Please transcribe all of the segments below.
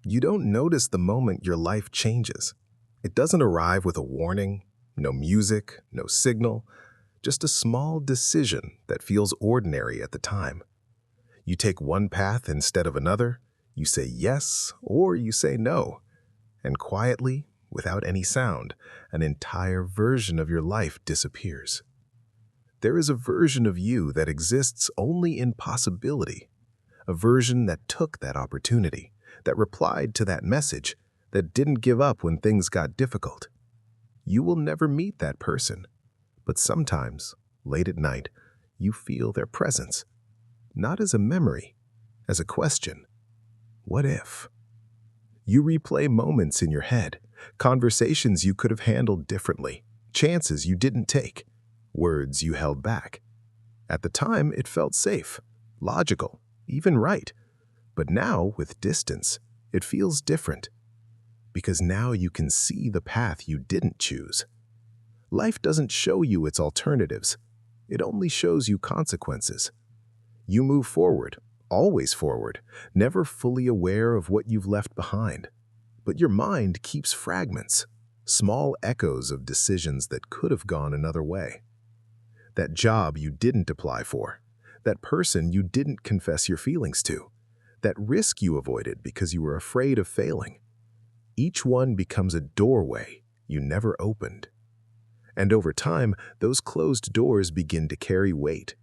You don't notice the moment your life changes. It doesn't arrive with a warning, no music, no signal, just a small decision that feels ordinary at the time. You take one path instead of another, you say yes or you say no, and quietly, without any sound, an entire version of your life disappears. There is a version of you that exists only in possibility, a version that took that opportunity, that replied to that message, that didn't give up when things got difficult. You will never meet that person, but sometimes, late at night, you feel their presence, not as a memory, as a question. What if? You replay moments in your head, conversations you could have handled differently, chances you didn't take, words you held back. At the time, it felt safe, logical, even right. But now, with distance, it feels different. Because now you can see the path you didn't choose. Life doesn't show you its alternatives. It only shows you consequences. You move forward, always forward, never fully aware of what you've left behind. But your mind keeps fragments, small echoes of decisions that could have gone another way. That job you didn't apply for, that person you didn't confess your feelings to, that risk you avoided because you were afraid of failing. Each one becomes a doorway you never opened. And over time, those closed doors begin to carry weight.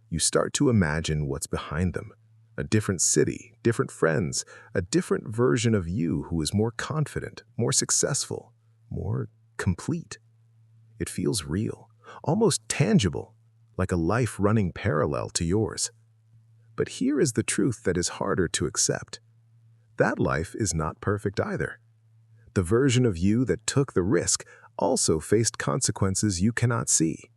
You start to imagine what's behind them. A different city, different friends, a different version of you who is more confident, more successful, more complete. It feels real, almost tangible, like a life running parallel to yours. But here is the truth that is harder to accept. That life is not perfect either. The version of you that took the risk also faced consequences you cannot see.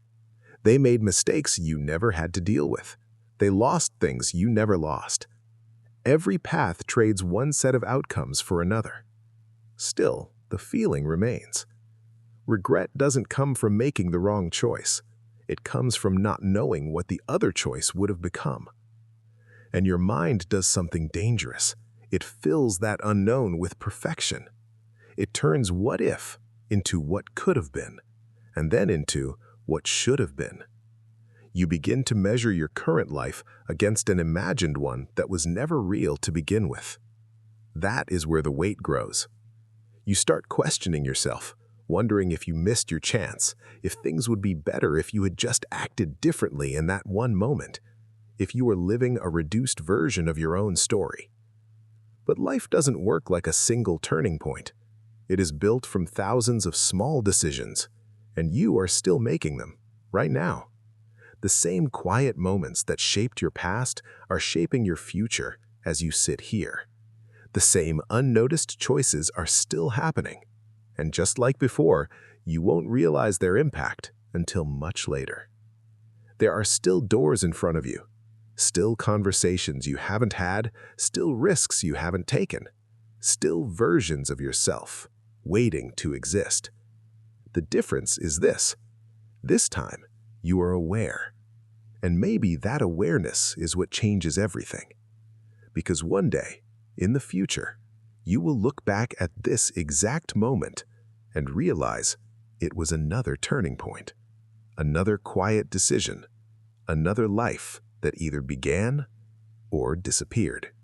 They made mistakes you never had to deal with. They lost things you never lost. Every path trades one set of outcomes for another. Still, the feeling remains. Regret doesn't come from making the wrong choice. It comes from not knowing what the other choice would have become. And your mind does something dangerous. It fills that unknown with perfection. It turns what if into what could have been, and then into what should have been. You begin to measure your current life against an imagined one that was never real to begin with. That is where the weight grows. You start questioning yourself, wondering if you missed your chance, if things would be better if you had just acted differently in that one moment, if you were living a reduced version of your own story. But life doesn't work like a single turning point. It is built from thousands of small decisions, and you are still making them, right now. The same quiet moments that shaped your past are shaping your future as you sit here. The same unnoticed choices are still happening, and just like before, you won't realize their impact until much later. There are still doors in front of you, still conversations you haven't had, still risks you haven't taken, still versions of yourself waiting to exist. The difference is this. This time, you are aware. And maybe that awareness is what changes everything. Because one day, in the future, you will look back at this exact moment and realize it was another turning point, another quiet decision, another life that either began or disappeared.